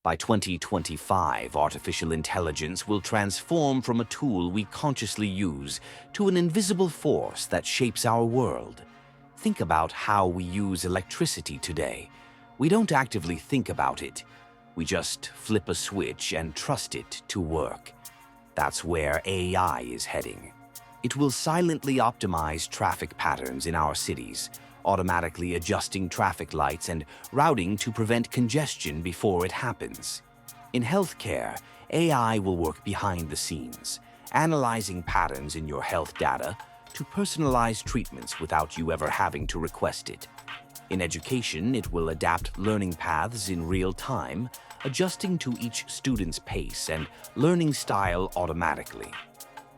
By 2025, artificial intelligence will transform from a tool we consciously use to an invisible force that shapes our world. Think about how we use electricity today. We don't actively think about it. We just flip a switch and trust it to work. That's where AI is heading. It will silently optimize traffic patterns in our cities, automatically adjusting traffic lights and routing to prevent congestion before it happens. In healthcare, AI will work behind the scenes, analyzing patterns in your health data to personalize treatments without you ever having to request it. In education, it will adapt learning paths in real time, adjusting to each student's pace and learning style automatically.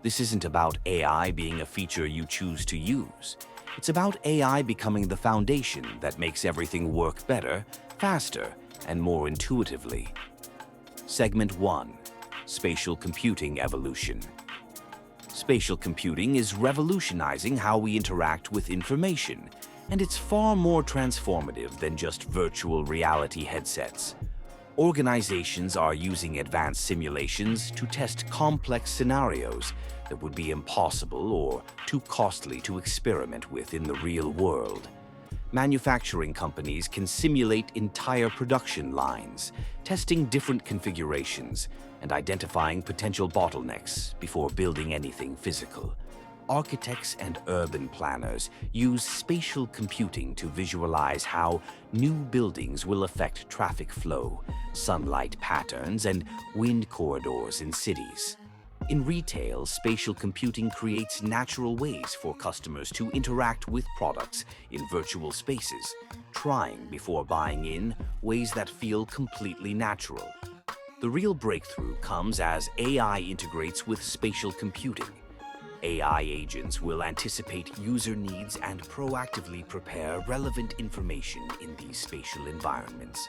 This isn't about AI being a feature you choose to use. It's about AI becoming the foundation that makes everything work better, faster, and more intuitively. Segment 1. Spatial Computing Evolution. Spatial computing is revolutionizing how we interact with information, and it's far more transformative than just virtual reality headsets. Organizations are using advanced simulations to test complex scenarios that would be impossible or too costly to experiment with in the real world. Manufacturing companies can simulate entire production lines, testing different configurations and identifying potential bottlenecks before building anything physical. Architects and urban planners use spatial computing to visualize how new buildings will affect traffic flow, sunlight patterns, and wind corridors in cities. In retail, spatial computing creates natural ways for customers to interact with products in virtual spaces, trying before buying in ways that feel completely natural. The real breakthrough comes as AI integrates with spatial computing. AI agents will anticipate user needs and proactively prepare relevant information in these spatial environments.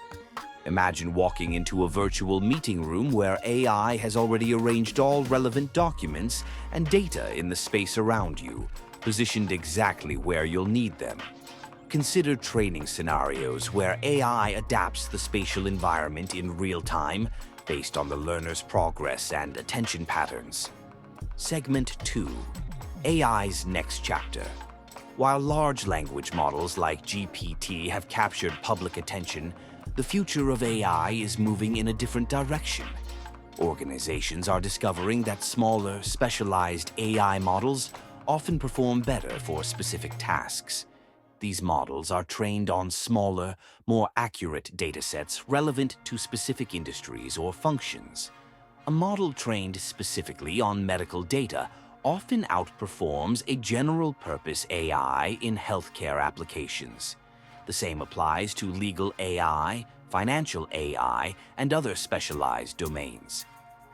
Imagine walking into a virtual meeting room where AI has already arranged all relevant documents and data in the space around you, positioned exactly where you'll need them. Consider training scenarios where AI adapts the spatial environment in real time based on the learner's progress and attention patterns. Segment 2. AI's next chapter. While large language models like GPT have captured public attention, the future of AI is moving in a different direction. Organizations are discovering that smaller, specialized AI models often perform better for specific tasks. These models are trained on smaller, more accurate datasets relevant to specific industries or functions. A model trained specifically on medical data often outperforms a general-purpose AI in healthcare applications. The same applies to legal AI, financial AI, and other specialized domains.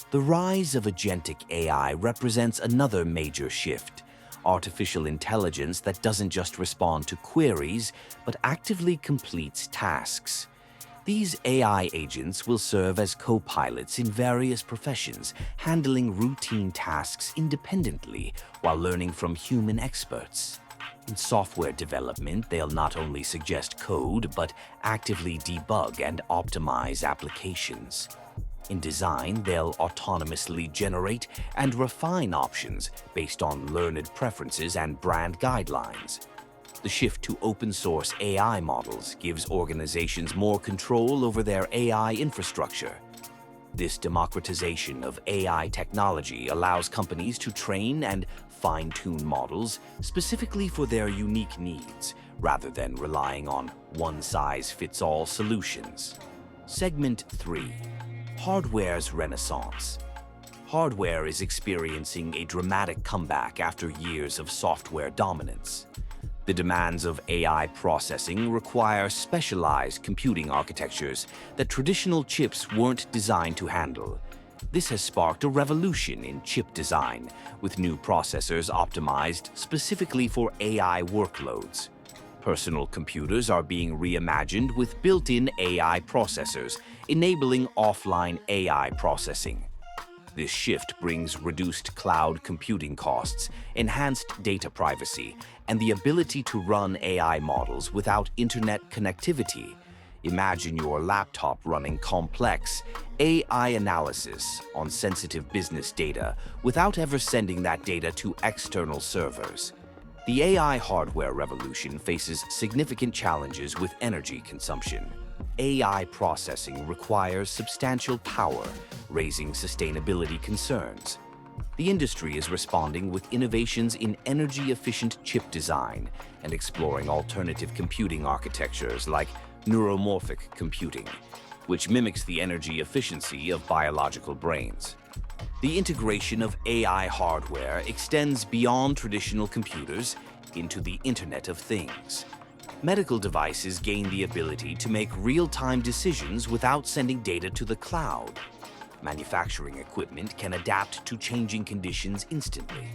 The rise of agentic AI represents another major shift: artificial intelligence that doesn't just respond to queries, but actively completes tasks. These AI agents will serve as co-pilots in various professions, handling routine tasks independently while learning from human experts. In software development, they'll not only suggest code, but actively debug and optimize applications. In design, they'll autonomously generate and refine options based on learned preferences and brand guidelines. The shift to open-source AI models gives organizations more control over their AI infrastructure. This democratization of AI technology allows companies to train and fine-tune models specifically for their unique needs, rather than relying on one-size-fits-all solutions. Segment 3. Hardware's Renaissance. Hardware is experiencing a dramatic comeback after years of software dominance. The demands of AI processing require specialized computing architectures that traditional chips weren't designed to handle. This has sparked a revolution in chip design, with new processors optimized specifically for AI workloads. Personal computers are being reimagined with built-in AI processors, enabling offline AI processing. This shift brings reduced cloud computing costs, enhanced data privacy, and the ability to run AI models without internet connectivity. Imagine your laptop running complex AI analysis on sensitive business data without ever sending that data to external servers. The AI hardware revolution faces significant challenges with energy consumption. AI processing requires substantial power, raising sustainability concerns. The industry is responding with innovations in energy-efficient chip design and exploring alternative computing architectures like neuromorphic computing, which mimics the energy efficiency of biological brains. The integration of AI hardware extends beyond traditional computers into the Internet of Things. Medical devices gain the ability to make real-time decisions without sending data to the cloud. Manufacturing equipment can adapt to changing conditions instantly.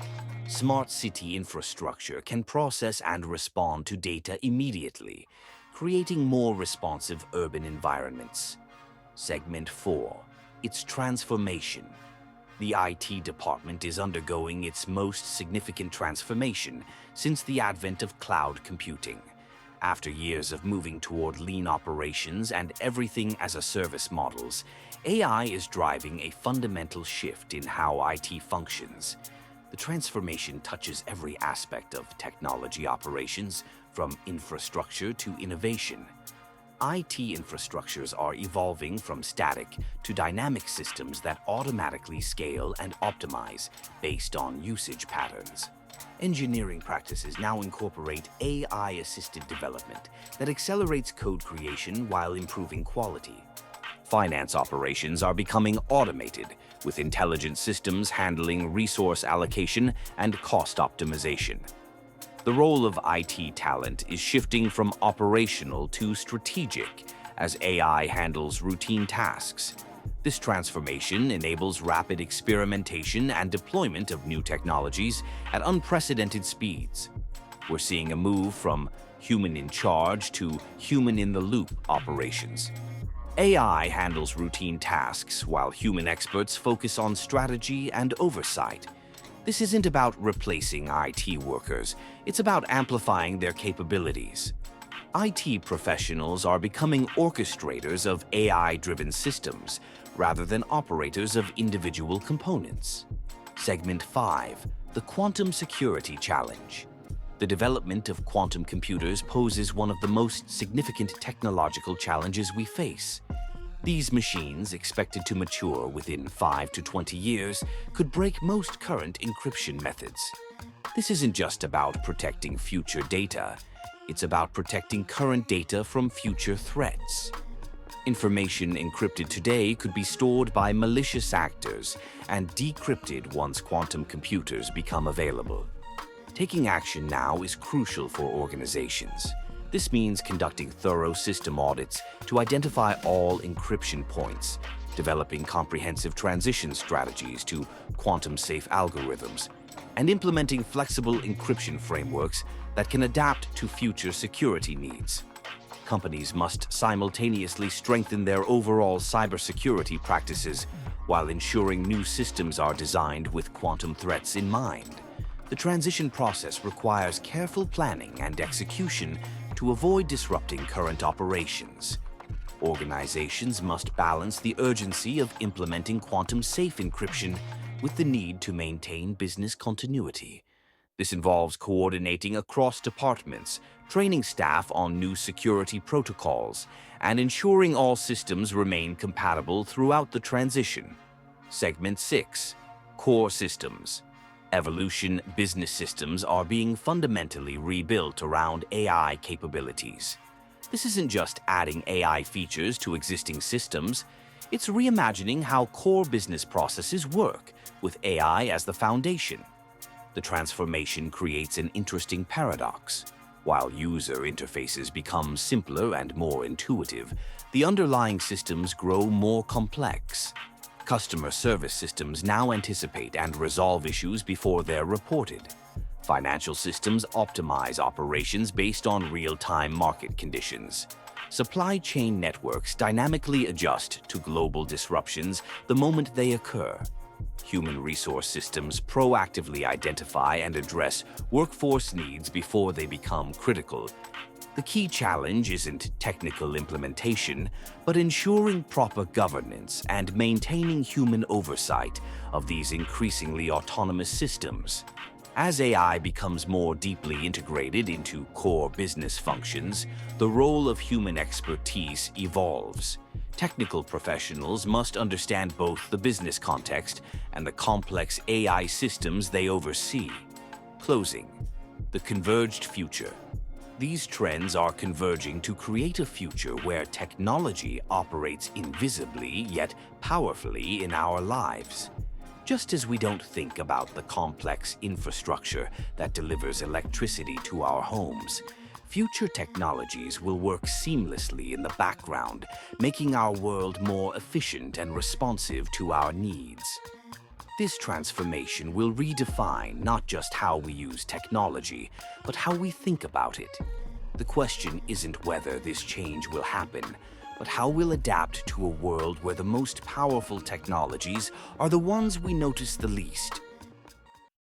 Smart city infrastructure can process and respond to data immediately, creating more responsive urban environments. Segment 4. Its transformation. The IT department is undergoing its most significant transformation since the advent of cloud computing. After years of moving toward lean operations and everything-as-a-service models, AI is driving a fundamental shift in how IT functions. The transformation touches every aspect of technology operations, from infrastructure to innovation. IT infrastructures are evolving from static to dynamic systems that automatically scale and optimize based on usage patterns. Engineering practices now incorporate AI-assisted development that accelerates code creation while improving quality. Finance operations are becoming automated, with intelligent systems handling resource allocation and cost optimization. The role of IT talent is shifting from operational to strategic as AI handles routine tasks. This transformation enables rapid experimentation and deployment of new technologies at unprecedented speeds. We're seeing a move from human-in-charge to human-in-the-loop operations. AI handles routine tasks while human experts focus on strategy and oversight. This isn't about replacing IT workers, it's about amplifying their capabilities. IT professionals are becoming orchestrators of AI-driven systems rather than operators of individual components. Segment 5. The Quantum Security Challenge. The development of quantum computers poses one of the most significant technological challenges we face. These machines, expected to mature within 5 to 20 years, could break most current encryption methods. This isn't just about protecting future data, it's about protecting current data from future threats. Information encrypted today could be stored by malicious actors and decrypted once quantum computers become available. Taking action now is crucial for organizations. This means conducting thorough system audits to identify all encryption points, developing comprehensive transition strategies to quantum-safe algorithms, and implementing flexible encryption frameworks that can adapt to future security needs. Companies must simultaneously strengthen their overall cybersecurity practices while ensuring new systems are designed with quantum threats in mind. The transition process requires careful planning and execution to avoid disrupting current operations. Organizations must balance the urgency of implementing quantum-safe encryption with the need to maintain business continuity. This involves coordinating across departments, training staff on new security protocols, and ensuring all systems remain compatible throughout the transition. Segment 6. Core Systems. Evolution business systems are being fundamentally rebuilt around AI capabilities. This isn't just adding AI features to existing systems, it's reimagining how core business processes work, with AI as the foundation. The transformation creates an interesting paradox. While user interfaces become simpler and more intuitive, the underlying systems grow more complex. Customer service systems now anticipate and resolve issues before they're reported. Financial systems optimize operations based on real-time market conditions. Supply chain networks dynamically adjust to global disruptions the moment they occur. Human resource systems proactively identify and address workforce needs before they become critical. The key challenge isn't technical implementation, but ensuring proper governance and maintaining human oversight of these increasingly autonomous systems. As AI becomes more deeply integrated into core business functions, the role of human expertise evolves. Technical professionals must understand both the business context and the complex AI systems they oversee. Closing. The converged future. These trends are converging to create a future where technology operates invisibly yet powerfully in our lives. Just as we don't think about the complex infrastructure that delivers electricity to our homes, future technologies will work seamlessly in the background, making our world more efficient and responsive to our needs. This transformation will redefine not just how we use technology, but how we think about it. The question isn't whether this change will happen, but how we'll adapt to a world where the most powerful technologies are the ones we notice the least.